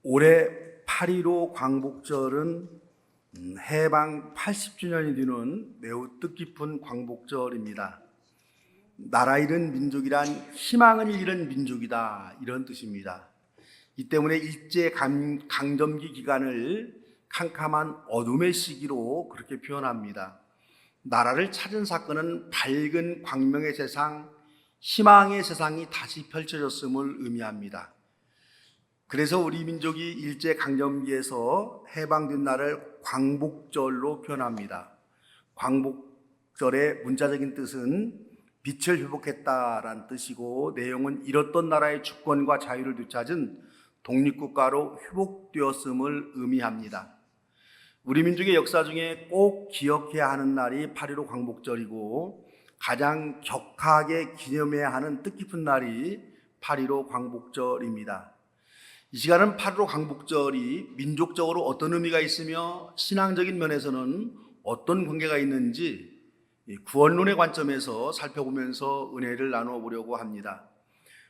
올해 8.15 광복절은 해방 80주년이 되는 매우 뜻깊은 광복절입니다. 나라 잃은 민족이란 희망을 잃은 민족이다, 이런 뜻입니다. 이 때문에 일제 강점기 기간을 캄캄한 어둠의 시기로 그렇게 표현합니다. 나라를 찾은 사건은 밝은 광명의 세상, 희망의 세상이 다시 펼쳐졌음을 의미합니다. 그래서 우리 민족이 일제 강점기에서 해방된 날을 광복절로 표현합니다. 광복절의 문자적인 뜻은 빛을 회복했다라는 뜻이고, 내용은 잃었던 나라의 주권과 자유를 되찾은 독립국가로 회복되었음을 의미합니다. 우리 민족의 역사 중에 꼭 기억해야 하는 날이 8.15 광복절이고, 가장 격하게 기념해야 하는 뜻깊은 날이 8.15 광복절입니다. 이 시간은 8.15 광복절이 민족적으로 어떤 의미가 있으며 신앙적인 면에서는 어떤 관계가 있는지 구원론의 관점에서 살펴보면서 은혜를 나누어 보려고 합니다.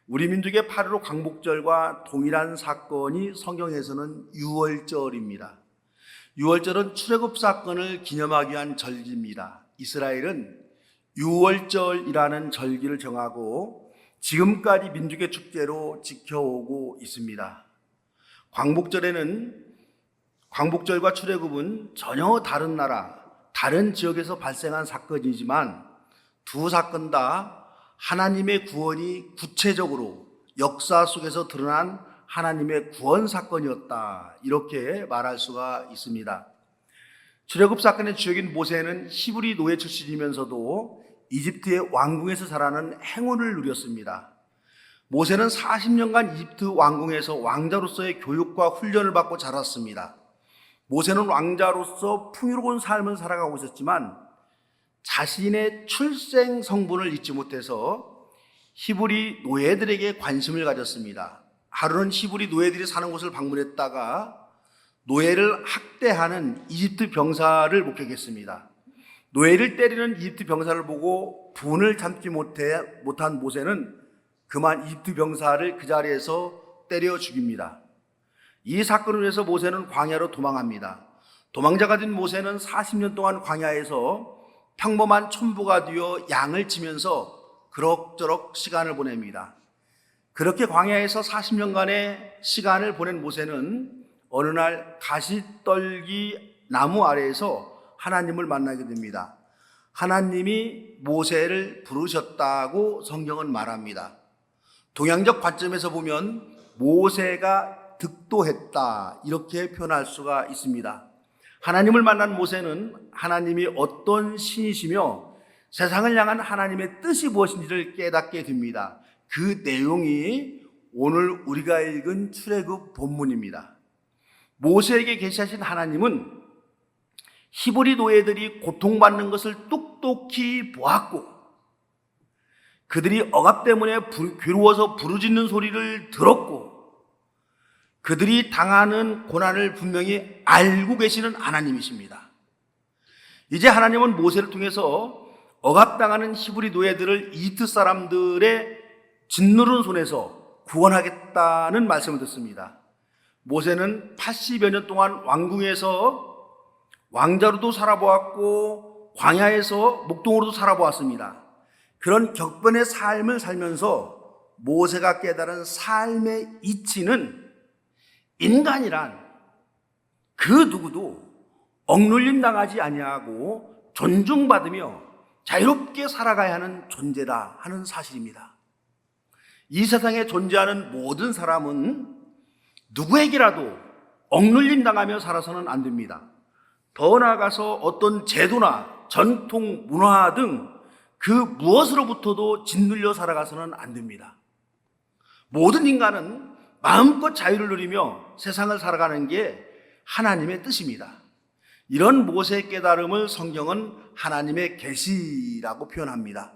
우리 민족의 8.15 광복절과 동일한 사건이 성경에서는 유월절입니다. 유월절은 출애굽 사건을 기념하기 위한 절기입니다. 이스라엘은 유월절이라는 절기를 정하고 지금까지 민족의 축제로 지켜오고 있습니다. 광복절과 출애굽은 전혀 다른 나라, 다른 지역에서 발생한 사건이지만 두 사건 다 하나님의 구원이 구체적으로 역사 속에서 드러난 하나님의 구원 사건이었다, 이렇게 말할 수가 있습니다. 출애굽 사건의 주역인 모세는 히브리 노예 출신이면서도 이집트의 왕궁에서 자라는 행운을 누렸습니다. 모세는 40년간 이집트 왕궁에서 왕자로서의 교육과 훈련을 받고 자랐습니다. 모세는 왕자로서 풍요로운 삶을 살아가고 있었지만 자신의 출생 성분을 잊지 못해서 히브리 노예들에게 관심을 가졌습니다. 하루는 히브리 노예들이 사는 곳을 방문했다가 노예를 학대하는 이집트 병사를 목격했습니다. 노예를 때리는 이집트 병사를 보고 분을 참지 못한 모세는 그만 이집트 병사를 그 자리에서 때려 죽입니다. 이 사건을 위해서 모세는 광야로 도망합니다. 도망자가 된 모세는 40년 동안 광야에서 평범한 촌부가 되어 양을 치면서 그럭저럭 시간을 보냅니다. 그렇게 광야에서 40년간의 시간을 보낸 모세는 어느 날 가시떨기 나무 아래에서 하나님을 만나게 됩니다. 하나님이 모세를 부르셨다고 성경은 말합니다. 동양적 관점에서 보면 모세가 득도했다, 이렇게 표현할 수가 있습니다. 하나님을 만난 모세는 하나님이 어떤 신이시며 세상을 향한 하나님의 뜻이 무엇인지를 깨닫게 됩니다. 그 내용이 오늘 우리가 읽은 출애굽 본문입니다. 모세에게 계시하신 하나님은 히브리 노예들이 고통받는 것을 똑똑히 보았고, 그들이 억압 때문에 괴로워서 부르짖는 소리를 들었고, 그들이 당하는 고난을 분명히 알고 계시는 하나님이십니다. 이제 하나님은 모세를 통해서 억압당하는 히브리 노예들을 이집트 사람들의 짓누른 손에서 구원하겠다는 말씀을 듣습니다. 모세는 80여 년 동안 왕궁에서 왕자로도 살아보았고 광야에서 목동으로도 살아보았습니다. 그런 격변의 삶을 살면서 모세가 깨달은 삶의 이치는 인간이란 그 누구도 억눌림 당하지 아니하고 존중받으며 자유롭게 살아가야 하는 존재다 하는 사실입니다. 이 세상에 존재하는 모든 사람은 누구에게라도 억눌림 당하며 살아서는 안 됩니다. 더 나아가서 어떤 제도나 전통, 문화 등 그 무엇으로부터도 짓눌려 살아가서는 안 됩니다. 모든 인간은 마음껏 자유를 누리며 세상을 살아가는 게 하나님의 뜻입니다. 이런 모세의 깨달음을 성경은 하나님의 계시라고 표현합니다.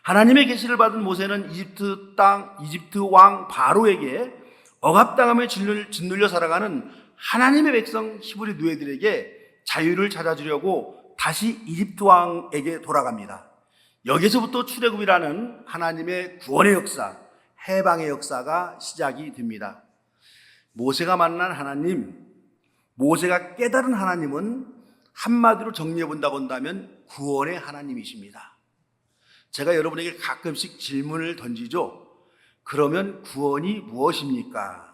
하나님의 계시를 받은 모세는 이집트 왕 바로에게 억압당하며 짓눌려 살아가는 하나님의 백성 히브리 노예들에게 자유를 찾아주려고 다시 이집트 왕에게 돌아갑니다. 여기서부터 출애굽이라는 하나님의 구원의 역사, 해방의 역사가 시작이 됩니다. 모세가 만난 하나님, 모세가 깨달은 하나님은 한마디로 정리해 본다고 한다면 구원의 하나님이십니다. 제가 여러분에게 가끔씩 질문을 던지죠. 그러면 구원이 무엇입니까?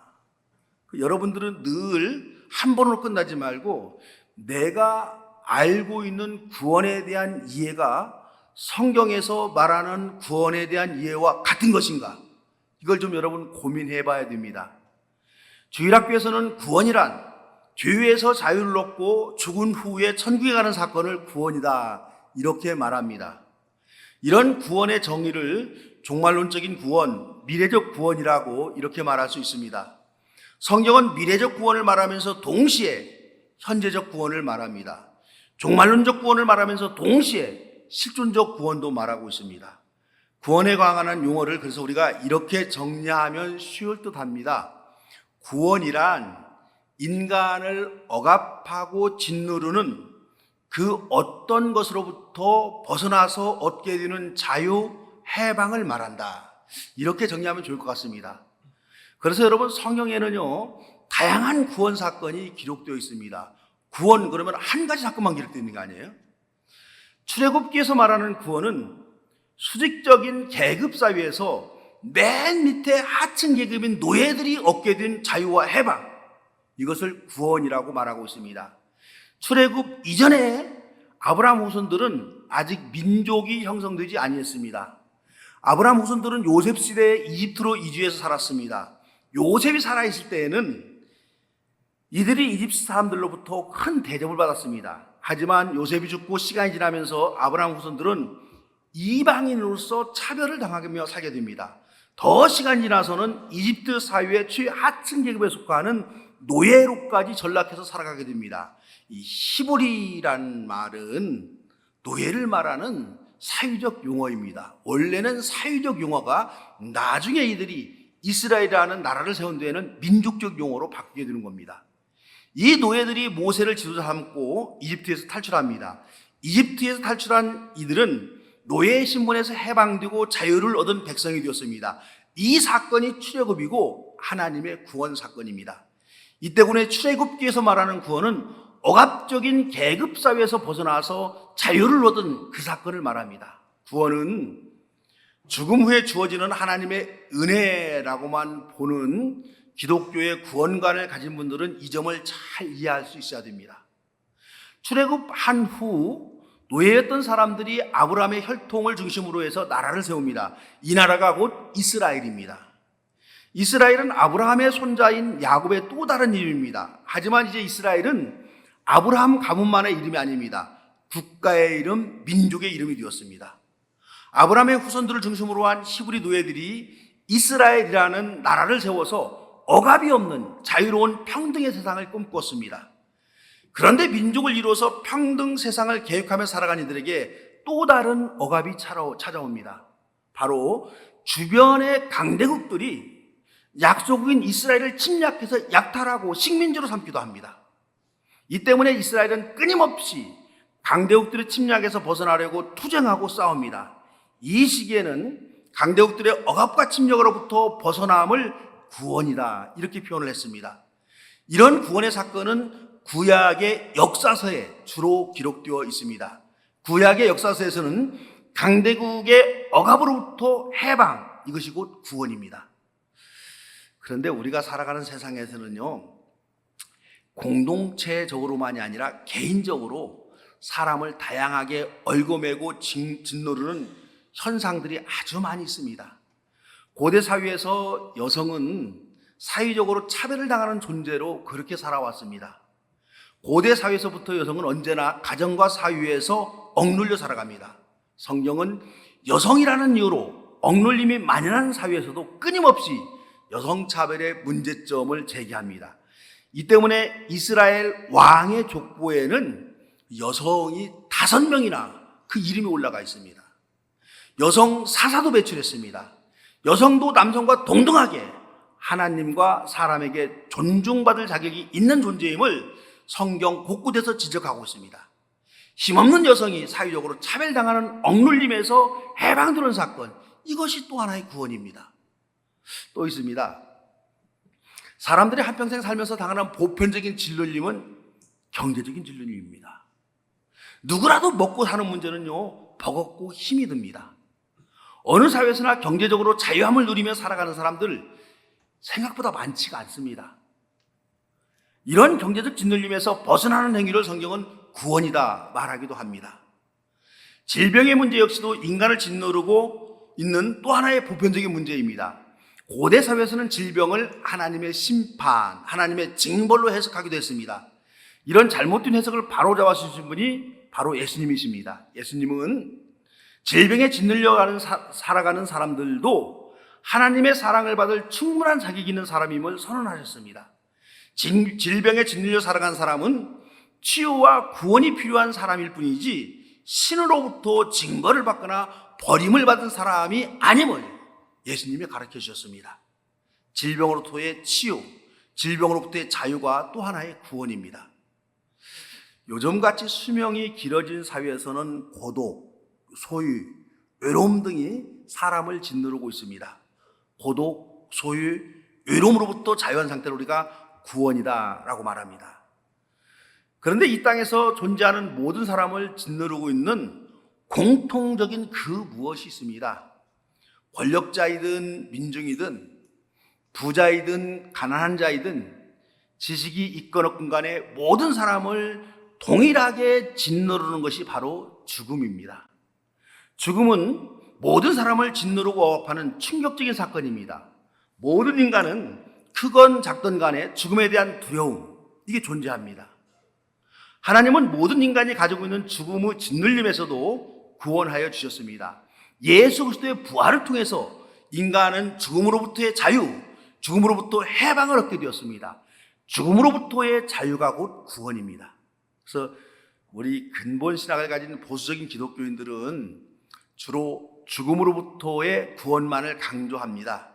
여러분들은 늘 한 번으로 끝나지 말고 내가 알고 있는 구원에 대한 이해가 성경에서 말하는 구원에 대한 이해와 같은 것인가? 이걸 좀 여러분 고민해 봐야 됩니다. 주일학교에서는 구원이란 죄에서 자유를 얻고 죽은 후에 천국에 가는 사건을 구원이다, 이렇게 말합니다. 이런 구원의 정의를 종말론적인 구원, 미래적 구원이라고 이렇게 말할 수 있습니다. 성경은 미래적 구원을 말하면서 동시에 현재적 구원을 말합니다. 종말론적 구원을 말하면서 동시에 실존적 구원도 말하고 있습니다. 구원에 관한 용어를 그래서 우리가 이렇게 정리하면 쉬울 듯 합니다. 구원이란 인간을 억압하고 짓누르는 그 어떤 것으로부터 벗어나서 얻게 되는 자유, 해방을 말한다. 이렇게 정리하면 좋을 것 같습니다. 그래서 여러분, 성경에는요 다양한 구원 사건이 기록되어 있습니다. 구원 그러면 한 가지 사건만 기록되어 있는 거 아니에요? 출애굽기에서 말하는 구원은 수직적인 계급 사회에서 맨 밑에 하층 계급인 노예들이 얻게 된 자유와 해방, 이것을 구원이라고 말하고 있습니다. 출애굽 이전에 아브라함 후손들은 아직 민족이 형성되지 아니했습니다. 아브라함 후손들은 요셉 시대에 이집트로 이주해서 살았습니다. 요셉이 살아있을 때에는 이들이 이집트 사람들로부터 큰 대접을 받았습니다. 하지만 요셉이 죽고 시간이 지나면서 아브라함 후손들은 이방인으로서 차별을 당하며 살게 됩니다. 더 시간이 지나서는 이집트 사회의 최하층 계급에 속하는 노예로까지 전락해서 살아가게 됩니다. 이 히브리란 말은 노예를 말하는 사유적 용어입니다. 원래는 사유적 용어가 나중에 이들이 이스라엘이라는 나라를 세운 데에는 민족적 용어로 바뀌게 되는 겁니다. 이 노예들이 모세를 지도자 삼고 이집트에서 탈출합니다. 이집트에서 탈출한 이들은 노예의 신분에서 해방되고 자유를 얻은 백성이 되었습니다. 이 사건이 출애굽이고 하나님의 구원 사건입니다. 이 때문에 출애굽기에서 말하는 구원은 억압적인 계급 사회에서 벗어나서 자유를 얻은 그 사건을 말합니다. 구원은 죽음 후에 주어지는 하나님의 은혜라고만 보는 기독교의 구원관을 가진 분들은 이 점을 잘 이해할 수 있어야 됩니다. 출애굽한 후 노예였던 사람들이 아브라함의 혈통을 중심으로 해서 나라를 세웁니다. 이 나라가 곧 이스라엘입니다. 이스라엘은 아브라함의 손자인 야곱의 또 다른 이름입니다. 하지만 이제 이스라엘은 아브라함 가문만의 이름이 아닙니다. 국가의 이름, 민족의 이름이 되었습니다. 아브라함의 후손들을 중심으로 한 히브리 노예들이 이스라엘이라는 나라를 세워서 억압이 없는 자유로운 평등의 세상을 꿈꿨습니다. 그런데 민족을 이루어서 평등 세상을 계획하며 살아간 이들에게 또 다른 억압이 찾아옵니다. 바로 주변의 강대국들이 약소국인 이스라엘을 침략해서 약탈하고 식민지로 삼기도 합니다. 이 때문에 이스라엘은 끊임없이 강대국들의 침략에서 벗어나려고 투쟁하고 싸웁니다. 이 시기에는 강대국들의 억압과 침략으로부터 벗어남을 구원이다, 이렇게 표현을 했습니다. 이런 구원의 사건은 구약의 역사서에 주로 기록되어 있습니다. 구약의 역사서에서는 강대국의 억압으로부터 해방, 이것이 곧 구원입니다. 그런데 우리가 살아가는 세상에서는요, 공동체적으로만이 아니라 개인적으로 사람을 다양하게 얽어매고 짓누르는 현상들이 아주 많이 있습니다. 고대 사회에서 여성은 사회적으로 차별을 당하는 존재로 그렇게 살아왔습니다. 고대 사회에서부터 여성은 언제나 가정과 사회에서 억눌려 살아갑니다. 성경은 여성이라는 이유로 억눌림이 만연한 사회에서도 끊임없이 여성 차별의 문제점을 제기합니다. 이 때문에 이스라엘 왕의 족보에는 여성이 5명이나 그 이름이 올라가 있습니다. 여성 사사도 배출했습니다. 여성도 남성과 동등하게 하나님과 사람에게 존중받을 자격이 있는 존재임을 성경 곳곳에서 지적하고 있습니다. 힘없는 여성이 사회적으로 차별당하는 억눌림에서 해방되는 사건, 이것이 또 하나의 구원입니다. 또 있습니다. 사람들이 한평생 살면서 당하는 보편적인 진놀림은 경제적인 진놀림입니다. 누구라도 먹고 사는 문제는요, 버겁고 힘이 듭니다. 어느 사회에서나 경제적으로 자유함을 누리며 살아가는 사람들 생각보다 많지가 않습니다. 이런 경제적 짓눌림에서 벗어나는 행위를 성경은 구원이다 말하기도 합니다. 질병의 문제 역시도 인간을 짓누르고 있는 또 하나의 보편적인 문제입니다. 고대 사회에서는 질병을 하나님의 심판, 하나님의 징벌로 해석하기도 했습니다. 이런 잘못된 해석을 바로잡아 주신 분이 바로 예수님이십니다. 예수님은 질병에 짓눌려 살아가는 사람들도 하나님의 사랑을 받을 충분한 자격이 있는 사람임을 선언하셨습니다. 질병에 짓눌려 살아간 사람은 치유와 구원이 필요한 사람일 뿐이지 신으로부터 징벌을 받거나 버림을 받은 사람이 아님을 예수님이 가르쳐 주셨습니다. 질병으로부터의 치유, 질병으로부터의 자유가 또 하나의 구원입니다. 요즘같이 수명이 길어진 사회에서는 고독, 소유, 외로움 등이 사람을 짓누르고 있습니다. 고독, 소유, 외로움으로부터 자유한 상태를 우리가 구원이다라고 말합니다. 그런데 이 땅에서 존재하는 모든 사람을 짓누르고 있는 공통적인 그 무엇이 있습니다. 권력자이든 민중이든 부자이든 가난한 자이든 지식이 있건 없건 간에 모든 사람을 동일하게 짓누르는 것이 바로 죽음입니다. 죽음은 모든 사람을 짓누르고 억압하는 충격적인 사건입니다. 모든 인간은 크건 작든 간에 죽음에 대한 두려움, 이게 존재합니다. 하나님은 모든 인간이 가지고 있는 죽음의 짓눌림에서도 구원하여 주셨습니다. 예수 그리스도의 부활을 통해서 인간은 죽음으로부터의 자유, 죽음으로부터 해방을 얻게 되었습니다. 죽음으로부터의 자유가 곧 구원입니다. 그래서 우리 근본 신학을 가진 보수적인 기독교인들은 주로 죽음으로부터의 구원만을 강조합니다.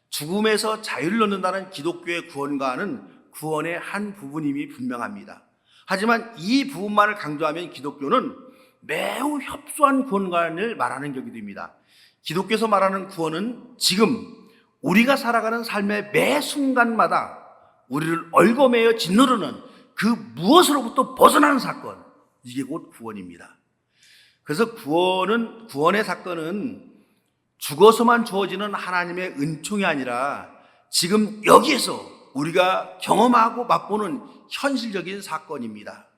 죽음에서 자유를 얻는다는 기독교의 구원과는 구원의 한 부분임이 분명합니다. 하지만 이 부분만을 강조하면 기독교는 매우 협소한 구원관을 말하는 격이 됩니다. 기독교에서 말하는 구원은 지금 우리가 살아가는 삶의 매 순간마다 우리를 얽어매어 짓누르는 그 무엇으로부터 벗어나는 사건, 이게 곧 구원입니다. 그래서 구원의 사건은 죽어서만 주어지는 하나님의 은총이 아니라 지금 여기에서 우리가 경험하고 맛보는 현실적인 사건입니다.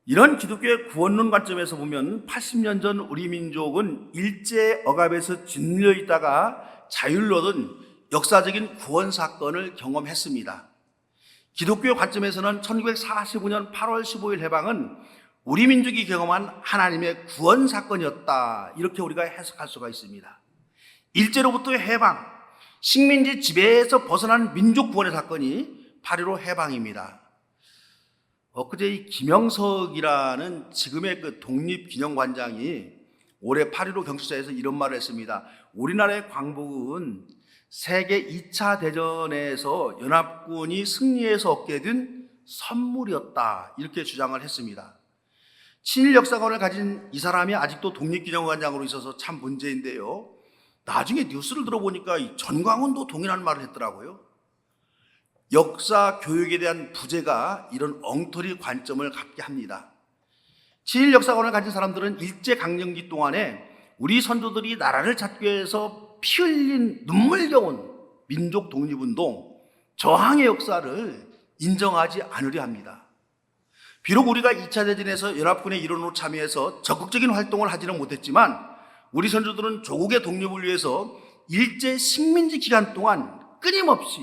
이런 기독교의 구원론 관점에서 보면 80년 전 우리 민족은 일제 억압에서 짓눌려 있다가 자유를 얻은 역사적인 구원 사건을 경험했습니다. 기독교 관점에서는 1945년 8월 15일 해방은 우리 민족이 경험한 하나님의 구원 사건이었다, 이렇게 우리가 해석할 수가 있습니다. 일제로부터의 해방, 식민지 지배에서 벗어난 민족 구원의 사건이 8.15 해방입니다. 엊그제 이 김영석이라는 지금의 그 독립기념관장이 올해 8.15 경축사에서 이런 말을 했습니다. 우리나라의 광복은 세계 2차 대전에서 연합군이 승리해서 얻게 된 선물이었다, 이렇게 주장을 했습니다. 친일 역사관을 가진 이 사람이 아직도 독립기념관장으로 있어서 참 문제인데요. 나중에 뉴스를 들어보니까 이 전광훈도 동일한 말을 했더라고요. 역사 교육에 대한 부재가 이런 엉터리 관점을 갖게 합니다. 친일 역사관을 가진 사람들은 일제강점기 동안에 우리 선조들이 나라를 찾기 위해서 피 흘린 눈물겨운 민족 독립운동, 저항의 역사를 인정하지 않으려 합니다. 비록 우리가 2차 대전에서 연합군의 일원으로 참여해서 적극적인 활동을 하지는 못했지만 우리 선조들은 조국의 독립을 위해서 일제 식민지 기간 동안 끊임없이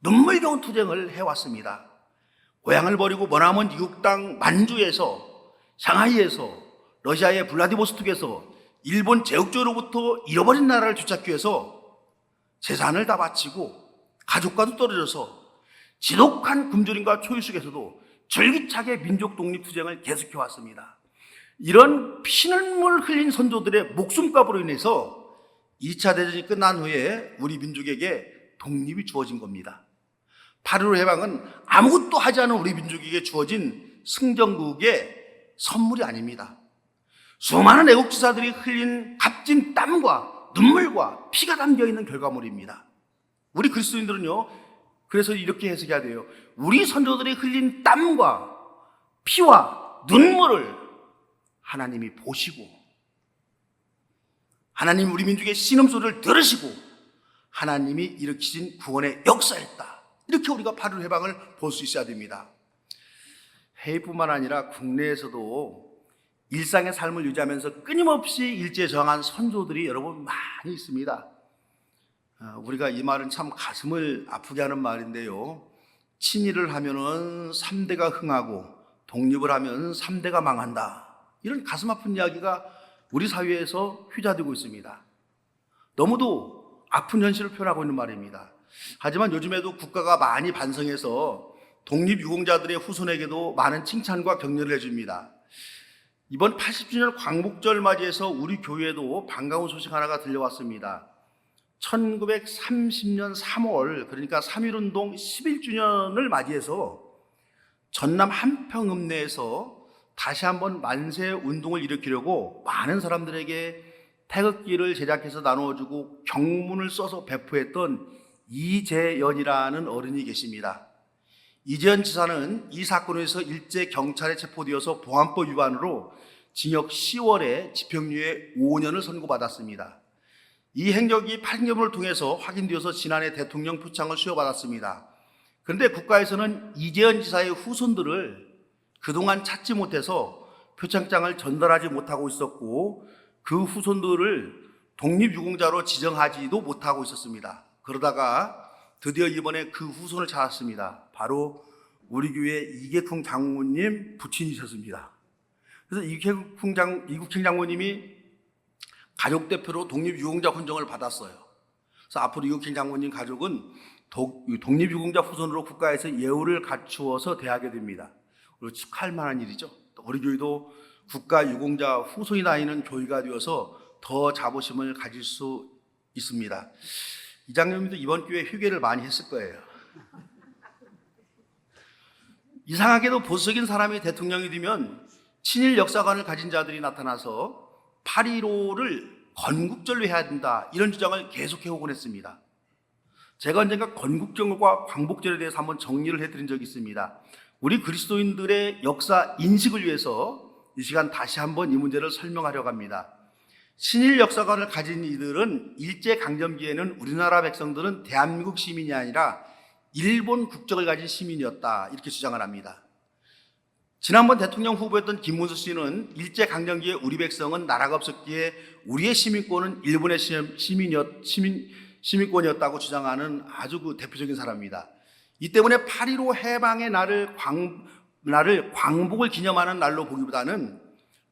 눈물겨운 투쟁을 해왔습니다. 고향을 버리고 머나먼 이국 땅 만주에서, 상하이에서, 러시아의 블라디보스톡에서 일본 제국주의로부터 잃어버린 나라를 되찾기 위해서 재산을 다 바치고 가족과도 떨어져서 지독한 굶주림과 초유 속에서도 절기차게 민족 독립 투쟁을 계속해 왔습니다. 이런 피눈물 흘린 선조들의 목숨값으로 인해서 2차 대전이 끝난 후에 우리 민족에게 독립이 주어진 겁니다. 8.15 해방은 아무것도 하지 않은 우리 민족에게 주어진 승전국의 선물이 아닙니다. 수많은 애국지사들이 흘린 값진 땀과 눈물과 피가 담겨있는 결과물입니다. 우리 그리스도인들은요, 그래서 이렇게 해석해야 돼요. 우리 선조들이 흘린 땀과 피와 눈물을 하나님이 보시고, 하나님 우리 민족의 신음소리를 들으시고, 하나님이 일으키신 구원의 역사였다. 이렇게 우리가 8.15 해방을 볼 수 있어야 됩니다. 해외뿐만 아니라 국내에서도 일상의 삶을 유지하면서 끊임없이 일제에 저항한 선조들이 여러분 많이 있습니다. 우리가 이 말은 참 가슴을 아프게 하는 말인데요. 친일을 하면은 3대가 흥하고 독립을 하면 3대가 망한다. 이런 가슴 아픈 이야기가 우리 사회에서 휘저되고 있습니다. 너무도 아픈 현실을 표현하고 있는 말입니다. 하지만 요즘에도 국가가 많이 반성해서 독립유공자들의 후손에게도 많은 칭찬과 격려를 해줍니다. 이번 80주년 광복절 맞이해서 우리 교회에도 반가운 소식 하나가 들려왔습니다. 1930년 3월, 그러니까 3.1운동 11주년을 맞이해서 전남 한평읍 내에서 다시 한번 만세 운동을 일으키려고 많은 사람들에게 태극기를 제작해서 나누어주고 경문을 써서 배포했던 이재연이라는 어른이 계십니다. 이재연 지사는 이 사건에서 일제 경찰에 체포되어서 보안법 위반으로 징역 10월에 집행유예 5년을 선고받았습니다. 이 행적이 판결문을 통해서 확인되어서 지난해 대통령 표창을 수여받았습니다. 그런데 국가에서는 이재연 지사의 후손들을 그동안 찾지 못해서 표창장을 전달하지 못하고 있었고, 그 후손들을 독립유공자로 지정하지도 못하고 있었습니다. 그러다가 드디어 이번에 그 후손을 찾았습니다. 바로 우리 교회 이국행 장모님 부친이셨습니다. 그래서 이국행 장모님이 가족 대표로 독립유공자 훈장을 받았어요. 그래서 앞으로 이국행 장모님 가족은 독립유공자 후손으로 국가에서 예우를 갖추어서 대하게 됩니다. 그리고 축하할 만한 일이죠. 우리 교회도 국가유공자 후손이 다니는 교회가 되어서 더 자부심을 가질 수 있습니다. 이 장로님도 이번 기회에 휴게를 많이 했을 거예요. 이상하게도 보수적인 사람이 대통령이 되면 친일 역사관을 가진 자들이 나타나서 8.15를 건국절로 해야 된다, 이런 주장을 계속해오곤 했습니다. 제가 언젠가 건국절과 광복절에 대해서 한번 정리를 해드린 적이 있습니다. 우리 그리스도인들의 역사 인식을 위해서 이 시간 다시 한번 이 문제를 설명하려고 합니다. 친일 역사관을 가진 이들은 일제강점기에는 우리나라 백성들은 대한민국 시민이 아니라 일본 국적을 가진 시민이었다, 이렇게 주장을 합니다. 지난번 대통령 후보였던 김문수 씨는 일제강점기에 우리 백성은 나라가 없었기에 우리의 시민권은 일본의 시민권이었다고 주장하는 아주 그 대표적인 사람입니다. 이 때문에 8.15 해방의 날을 광복을 기념하는 날로 보기보다는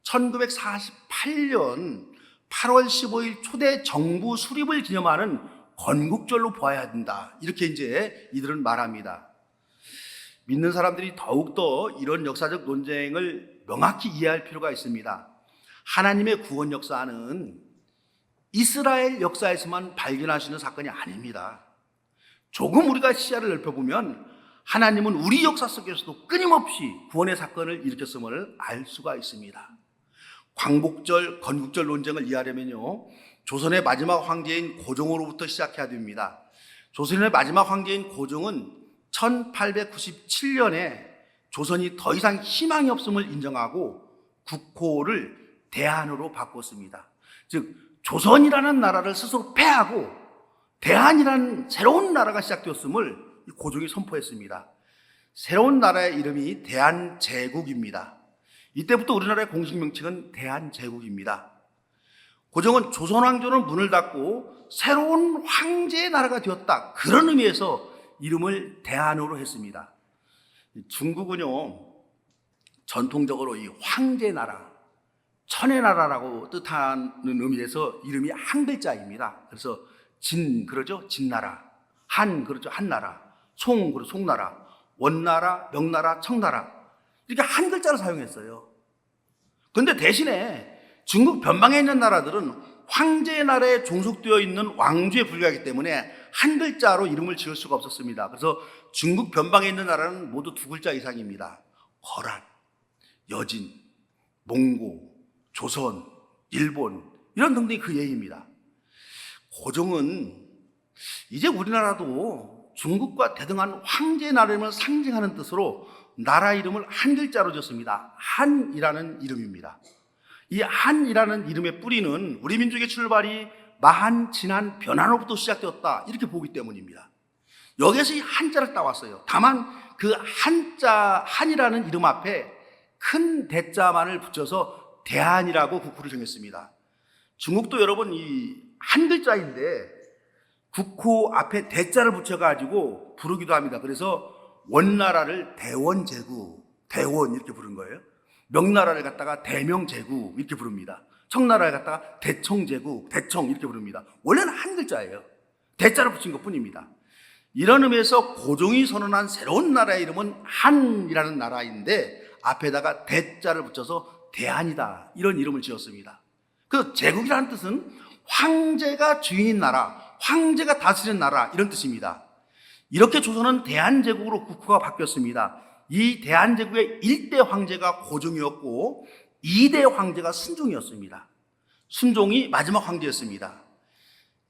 1948년 8월 15일 초대 정부 수립을 기념하는 건국절로 보아야 된다, 이렇게 이제 이들은 말합니다. 믿는 사람들이 더욱더 이런 역사적 논쟁을 명확히 이해할 필요가 있습니다. 하나님의 구원 역사는 이스라엘 역사에서만 발견할 수 있는 사건이 아닙니다. 조금 우리가 시야를 넓혀보면 하나님은 우리 역사 속에서도 끊임없이 구원의 사건을 일으켰음을 알 수가 있습니다. 광복절, 건국절 논쟁을 이해하려면요, 조선의 마지막 황제인 고종으로부터 시작해야 됩니다. 조선의 마지막 황제인 고종은 1897년에 조선이 더 이상 희망이 없음을 인정하고 국호를 대한으로 바꿨습니다. 즉 조선이라는 나라를 스스로 패하고 대한이라는 새로운 나라가 시작되었음을 고종이 선포했습니다. 새로운 나라의 이름이 대한제국입니다. 이때부터 우리나라의 공식 명칭은 대한제국입니다. 고종은 조선왕조는 문을 닫고 새로운 황제의 나라가 되었다, 그런 의미에서 이름을 대한으로 했습니다. 중국은요, 전통적으로 이 황제 나라, 천의 나라라고 뜻하는 의미에서 이름이 한 글자입니다. 그래서 진 그러죠, 진나라. 한 그러죠, 한나라. 송 그러죠, 송나라. 원나라, 명나라, 청나라, 이렇게 한 글자를 사용했어요. 그런데 대신에 중국 변방에 있는 나라들은 황제의 나라에 종속되어 있는 왕조에 불과하기 때문에 한 글자로 이름을 지을 수가 없었습니다. 그래서 중국 변방에 있는 나라는 모두 두 글자 이상입니다. 거란, 여진, 몽고, 조선, 일본, 이런 등등이 그 예입니다. 고종은 이제 우리나라도 중국과 대등한 황제 나라임을 상징하는 뜻으로 나라 이름을 한 글자로 지었습니다. 한이라는 이름입니다. 이 한이라는 이름의 뿌리는 우리 민족의 출발이 마한 진한 변화로부터 시작되었다 이렇게 보기 때문입니다. 여기에서 이 한자를 따왔어요. 다만 그 한자 한이라는 이름 앞에 큰 대자만을 붙여서 대한이라고 국호를 정했습니다. 중국도 여러분 이 한 글자인데 국호 앞에 대자를 붙여가지고 부르기도 합니다. 그래서 원나라를 대원제국, 대원 이렇게 부른 거예요. 명나라를 갖다가 대명제국 이렇게 부릅니다. 청나라를 갖다가 대청제국, 대청 이렇게 부릅니다. 원래는 한 글자예요. 대자를 붙인 것 뿐입니다. 이런 의미에서 고종이 선언한 새로운 나라의 이름은 한이라는 나라인데 앞에다가 대자를 붙여서 대한이다 이런 이름을 지었습니다. 그 제국이라는 뜻은 황제가 주인인 나라, 황제가 다스리는 나라 이런 뜻입니다. 이렇게 조선은 대한제국으로 국호가 바뀌었습니다. 이 대한제국의 1대 황제가 고종이었고 2대 황제가 순종이었습니다. 순종이 마지막 황제였습니다.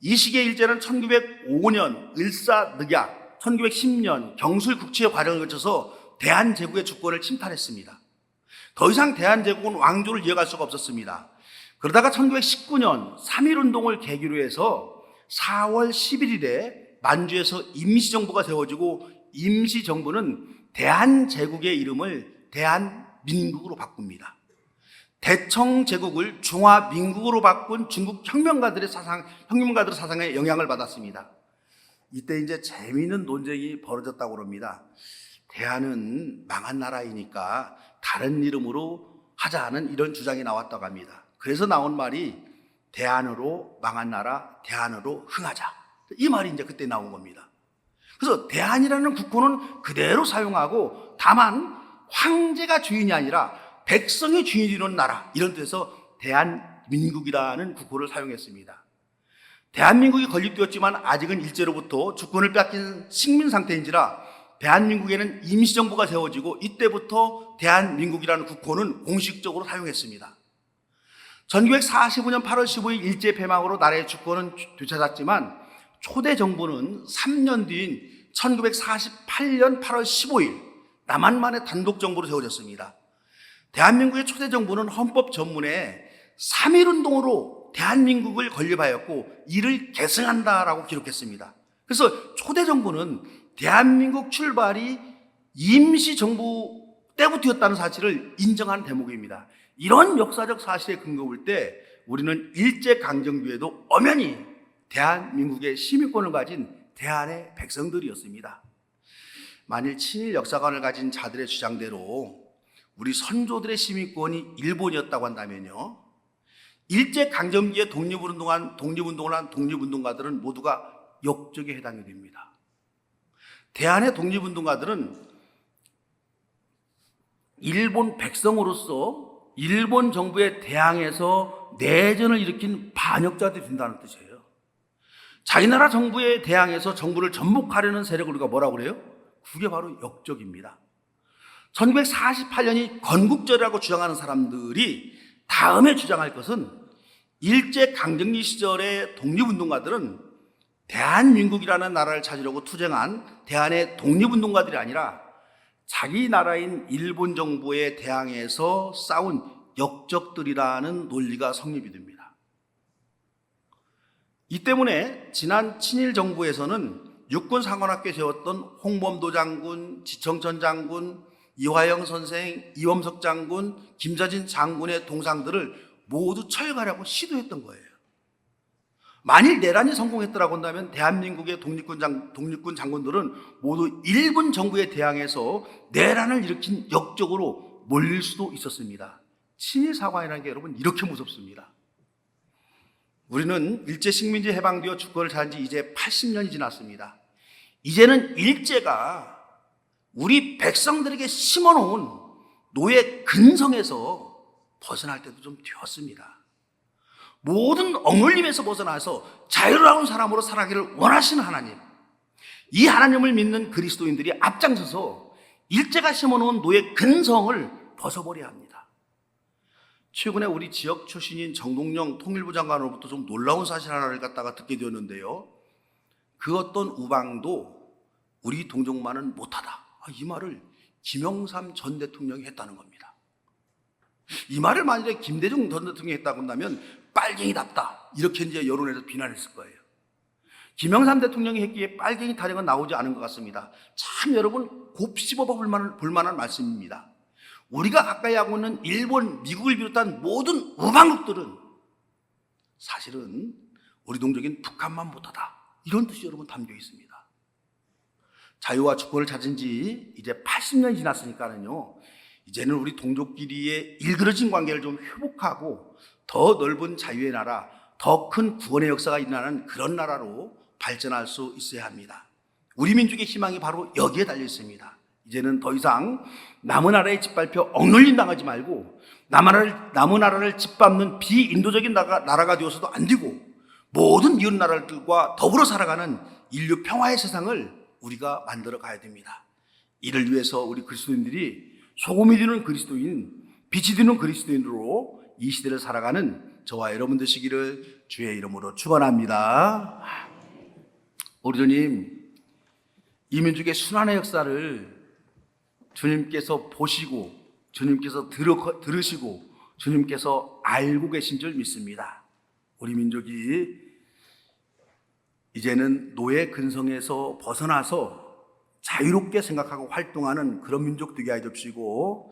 이 시기의 일제는 1905년 을사늑약, 1910년 경술국치의 과정을 거쳐서 대한제국의 주권을 침탈했습니다. 더 이상 대한제국은 왕조를 이어갈 수가 없었습니다. 그러다가 1919년 3.1운동을 계기로 해서 4월 11일에 만주에서 임시정부가 세워지고 임시정부는 대한제국의 이름을 대한민국으로 바꿉니다. 대청제국을 중화민국으로 바꾼 중국 혁명가들의 사상에 영향을 받았습니다. 이때 이제 재미있는 논쟁이 벌어졌다고 합니다. 대한은 망한 나라이니까 다른 이름으로 하자는 이런 주장이 나왔다고 합니다. 그래서 나온 말이 대한으로 망한 나라, 대한으로 흥하자. 이 말이 이제 그때 나온 겁니다. 그래서 대한이라는 국호는 그대로 사용하고 다만 황제가 주인이 아니라 백성이 주인이 되는 나라 이런 뜻에서 대한민국이라는 국호를 사용했습니다. 대한민국이 건립되었지만 아직은 일제로부터 주권을 뺏긴 식민 상태인지라 대한민국에는 임시정부가 세워지고 이때부터 대한민국이라는 국호는 공식적으로 사용했습니다. 1945년 8월 15일 일제 폐망으로 나라의 주권은 되찾았지만 초대 정부는 3년 뒤인 1948년 8월 15일 남한만의 단독 정부로 세워졌습니다. 대한민국의 초대 정부는 헌법 전문에 3.1운동으로 대한민국을 건립하였고 이를 계승한다라고 기록했습니다. 그래서 초대 정부는 대한민국 출발이 임시정부 때부터였다는 사실을 인정한 대목입니다. 이런 역사적 사실에 근거 볼 때 우리는 일제강점기에도 엄연히 대한민국의 시민권을 가진 대한의 백성들이었습니다. 만일 친일 역사관을 가진 자들의 주장대로 우리 선조들의 시민권이 일본이었다고 한다면요, 일제강점기에 독립운동을 한 독립운동가들은 모두가 역적에 해당이 됩니다. 대한의 독립운동가들은 일본 백성으로서 일본 정부에 대항해서 내전을 일으킨 반역자들이 된다는 뜻이에요. 자기 나라 정부에 대항해서 정부를 전복하려는 세력을 우리가 뭐라고 그래요? 그게 바로 역적입니다. 1948년이 건국절이라고 주장하는 사람들이 다음에 주장할 것은 일제강점기 시절의 독립운동가들은 대한민국이라는 나라를 찾으려고 투쟁한 대한의 독립운동가들이 아니라 자기 나라인 일본 정부에 대항해서 싸운 역적들이라는 논리가 성립이 됩니다. 이 때문에 지난 친일 정부에서는 육군상관학교에 세웠던 홍범도 장군, 지청천 장군, 이화영 선생, 이범석 장군, 김자진 장군의 동상들을 모두 철거하려고 시도했던 거예요. 만일 내란이 성공했더라고 한다면 대한민국의 독립군 장군들은 모두 일본 정부에 대항해서 내란을 일으킨 역적으로 몰릴 수도 있었습니다. 친일 사관이라는 게 여러분 이렇게 무섭습니다. 우리는 일제 식민지 해방되어 주권을 찾은 지 이제 80년이 지났습니다. 이제는 일제가 우리 백성들에게 심어놓은 노예 근성에서 벗어날 때도 좀 되었습니다. 모든 억눌림에서 벗어나서 자유로운 사람으로 살아가기를 원하시는 하나님, 이 하나님을 믿는 그리스도인들이 앞장서서 일제가 심어놓은 노예 근성을 벗어버려야 합니다. 최근에 우리 지역 출신인 정동영 통일부 장관으로부터 좀 놀라운 사실 하나를 갖다가 듣게 되었는데요, 그 어떤 우방도 우리 동족만은 못하다. 이 말을 김영삼 전 대통령이 했다는 겁니다. 이 말을 만약에 김대중 전 대통령이 했다고 한다면 빨갱이답다, 이렇게 이제 여론에서 비난했을 거예요. 김영삼 대통령이 했기에 빨갱이 타령은 나오지 않은 것 같습니다. 참 여러분 곱씹어 볼 만한 말씀입니다. 우리가 가까이 하고 있는 일본, 미국을 비롯한 모든 우방국들은 사실은 우리 동족인 북한만 못하다, 이런 뜻이 여러분 담겨 있습니다. 자유와 주권을 찾은 지 이제 80년이 지났으니까는요, 이제는 우리 동족끼리의 일그러진 관계를 좀 회복하고 더 넓은 자유의 나라, 더 큰 구원의 역사가 일어나는 그런 나라로 발전할 수 있어야 합니다. 우리 민족의 희망이 바로 여기에 달려 있습니다. 이제는 더 이상 남의 나라에 짓밟혀 억눌림 당하지 말고 남의 나라를 짓밟는 비인도적인 나라가 되어서도 안 되고, 모든 이웃 나라들과 더불어 살아가는 인류 평화의 세상을 우리가 만들어 가야 됩니다. 이를 위해서 우리 그리스도인들이 소금이 되는 그리스도인, 빛이 되는 그리스도인으로 이 시대를 살아가는 저와 여러분 되시기를 주의 이름으로 축원합니다. 우리 주님, 이 민족의 순환의 역사를 주님께서 보시고, 주님께서 들으시고, 주님께서 알고 계신 줄 믿습니다. 우리 민족이 이제는 노예 근성에서 벗어나서 자유롭게 생각하고 활동하는 그런 민족 되게 하여 주시고,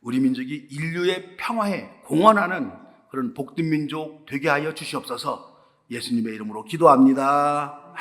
우리 민족이 인류의 평화에 공헌하는 그런 복된 민족 되게 하여 주시옵소서. 예수님의 이름으로 기도합니다.